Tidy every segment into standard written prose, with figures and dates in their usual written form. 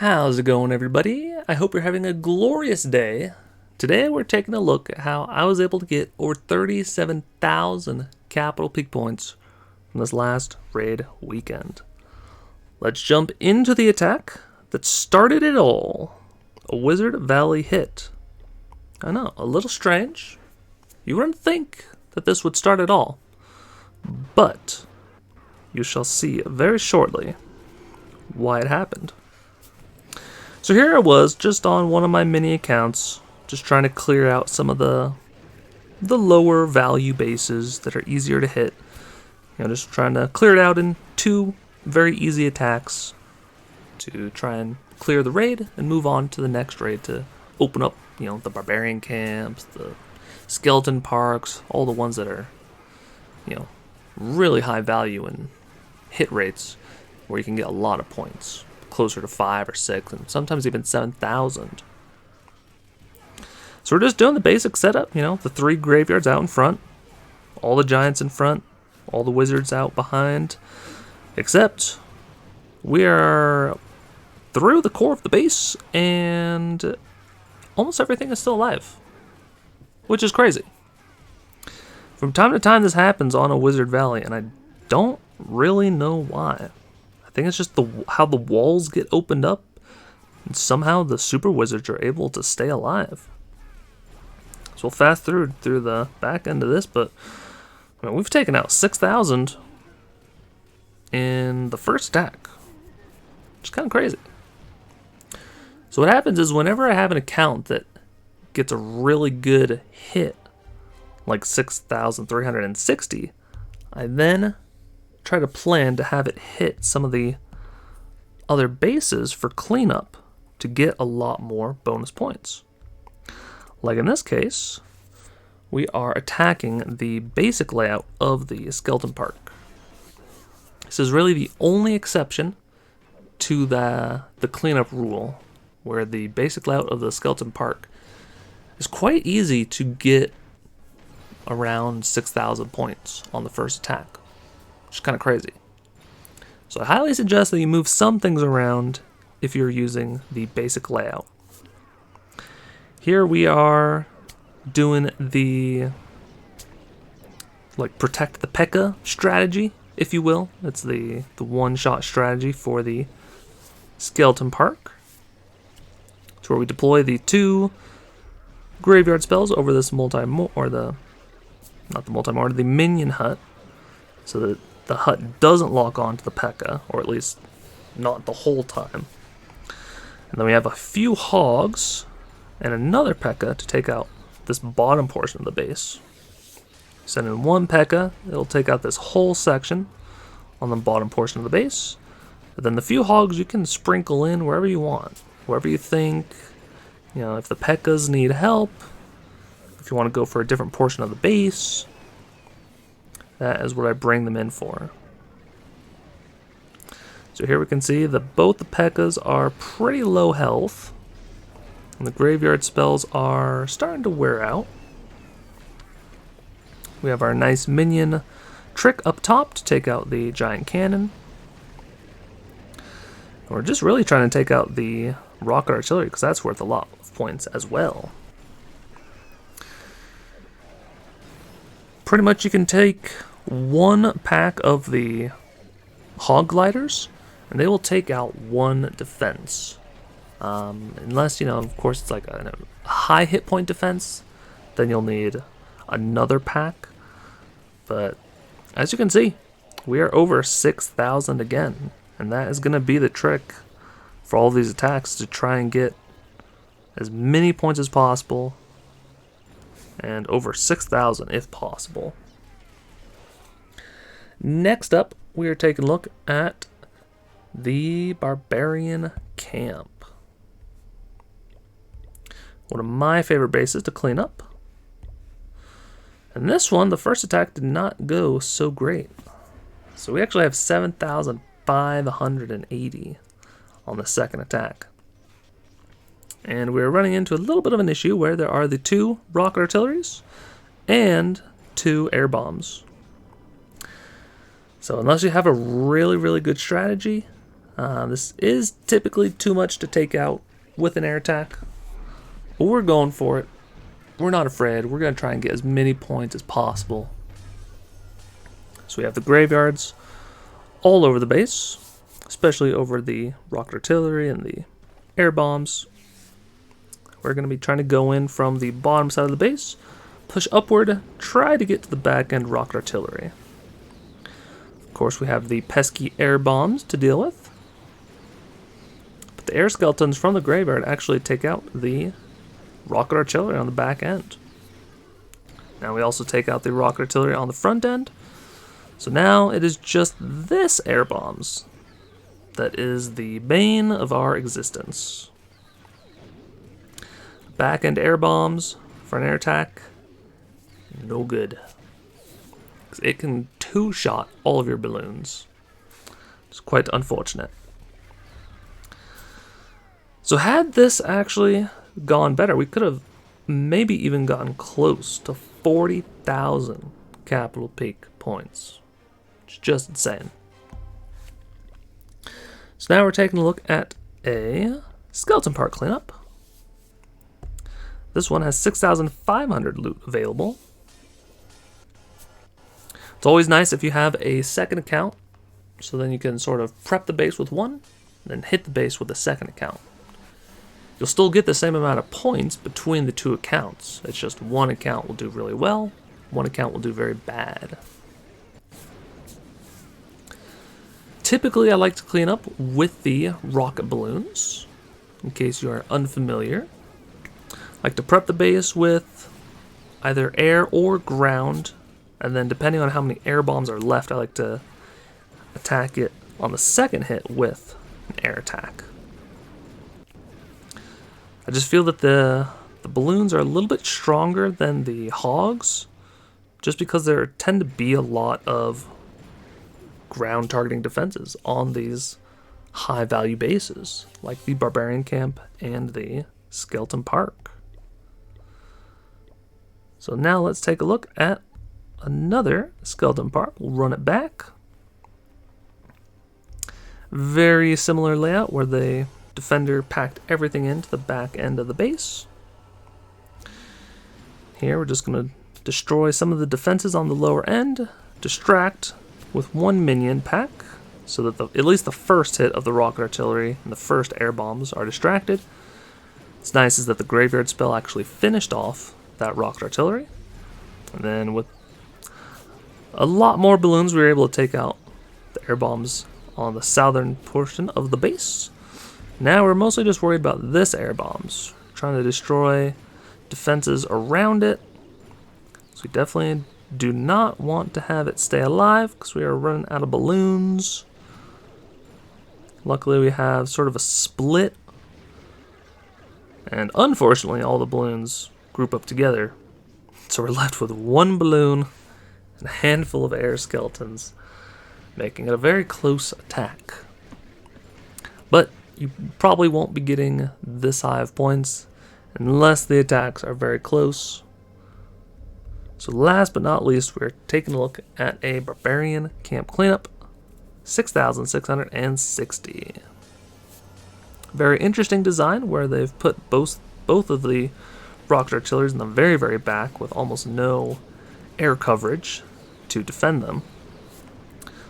How's it going, everybody? I hope you're having a glorious day. Today we're taking a look at how I was able to get over 37,000 capital peak points from this last raid weekend. Let's jump into the attack that started it all. A Wizard Valley hit. I know, a little strange. You wouldn't think that this would start at all, but you shall see very shortly why it happened. So here I was, just on one of my mini accounts, just trying to clear out some of the lower value bases that are easier to hit. Just trying to clear it out in two very easy attacks to try and clear the raid and move on to the next raid to open up, the barbarian camps, the skeleton parks, all the ones that are, really high value and hit rates where you can get a lot of points. Closer to 5 or 6 and sometimes even 7,000. So we're just doing the basic setup, the 3 graveyards out in front, all the giants in front, all the wizards out behind, except we are through the core of the base and almost everything is still alive, which is crazy. From time to time this happens on a Wizard Valley and I don't really know why. I think it's just how the walls get opened up, and somehow the super wizards are able to stay alive. So we'll fast through the back end of this, but we've taken out 6,000 in the first attack, which is kind of crazy. So what happens is whenever I have an account that gets a really good hit, like 6,360, I then try to plan to have it hit some of the other bases for cleanup to get a lot more bonus points. Like in this case, we are attacking the basic layout of the skeleton park. This is really the only exception to the cleanup rule, where the basic layout of the skeleton park is quite easy to get around 6,000 points on the first attack. Which is kind of crazy. So I highly suggest that you move some things around if you're using the basic layout. Here we are doing the protect the P.E.K.K.A. strategy, if you will. It's the one-shot strategy for the skeleton park. It's where we deploy the 2 graveyard spells over this the minion hut, so that the hut doesn't lock on to the P.E.K.K.A., or at least not the whole time. And then we have a few hogs and another P.E.K.K.A. to take out this bottom portion of the base. Send in one P.E.K.K.A., it'll take out this whole section on the bottom portion of the base. But then the few hogs you can sprinkle in wherever you want, wherever you think. If the P.E.K.K.A.s need help, if you want to go for a different portion of the base, that is what I bring them in for. So here we can see that both the P.E.K.K.A.s are pretty low health, and the graveyard spells are starting to wear out. We have our nice minion trick up top to take out the giant cannon. And we're just really trying to take out the rocket artillery because that's worth a lot of points as well. Pretty much you can take 1 pack of the hog gliders and they will take out 1 defense. Unless, of course it's like a high hit point defense, then you'll need another pack. But as you can see, we are over 6,000 again, and that is going to be the trick for all these attacks, to try and get as many points as possible and over 6,000 if possible. Next up, we are taking a look at the barbarian camp. One of my favorite bases to clean up. And this one, the first attack did not go so great. So we actually have 7,580 on the second attack. And we're running into a little bit of an issue where there are the 2 rocket artilleries and 2 air bombs. So unless you have a really, really good strategy, This is typically too much to take out with an air attack, but we're going for it. We're not afraid. We're going to try and get as many points as possible. So we have the graveyards all over the base, especially over the rocket artillery and the air bombs. We're going to be trying to go in from the bottom side of the base, push upward, try to get to the back end rocket artillery. Of course, we have the pesky air bombs to deal with. But the air skeletons from the graveyard actually take out the rocket artillery on the back end. Now we also take out the rocket artillery on the front end. So now it is just this air bombs that is the bane of our existence. Back end air bombs for an air attack, no good. It can two-shot all of your balloons. It's quite unfortunate. So had this actually gone better, we could have maybe even gotten close to 40,000 capital peak points. It's just insane. So now we're taking a look at a skeleton part cleanup. This one has 6,500 loot available. It's always nice if you have a second account, so then you can sort of prep the base with one, then hit the base with a second account. You'll still get the same amount of points between the two accounts. It's just one account will do really well, one account will do very bad. Typically, I like to clean up with the rocket balloons, in case you are unfamiliar. I like to prep the base with either air or ground, and then depending on how many air bombs are left, I like to attack it on the second hit with an air attack. I just feel that the balloons are a little bit stronger than the hogs, just because there tend to be a lot of ground targeting defenses on these high value bases, like the Barbarian Camp and the Skeleton Park. So now let's take a look at another Skeleton Park. We'll run it back. Very similar layout where the defender packed everything into the back end of the base. Here we're just going to destroy some of the defenses on the lower end, distract with one minion pack, so that at least the first hit of the rocket artillery and the first air bombs are distracted. What's nice is that the graveyard spell actually finished off that rocket artillery, and then with a lot more balloons we were able to take out the air bombs on the southern portion of the base. Now we're mostly just worried about this air bombs, trying to destroy defenses around it. So we definitely do not want to have it stay alive because we are running out of balloons. Luckily we have sort of a split, and unfortunately all the balloons group up together, so we're left with one balloon and a handful of air skeletons, making it a very close attack. But you probably won't be getting this high of points unless the attacks are very close. So last but not least, we're taking a look at a Barbarian Camp cleanup, 6,660. Very interesting design where they've put both of the rocket artilleries in the very, very back with almost no air coverage to defend them.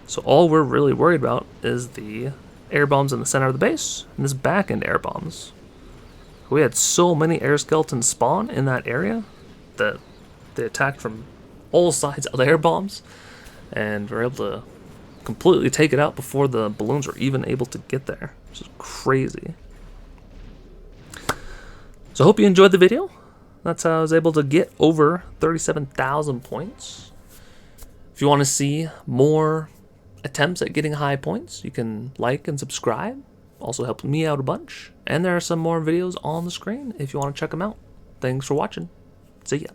So all we're really worried about is the air bombs in the center of the base and this back end air bombs. We had so many air skeletons spawn in that area that they attacked from all sides of the air bombs, and we're able to completely take it out before the balloons were even able to get there, which is crazy. So I hope you enjoyed the video. That's how I was able to get over 37,000 points. If you want to see more attempts at getting high points, you can like and subscribe. Also helps me out a bunch. And there are some more videos on the screen if you want to check them out. Thanks for watching. See ya.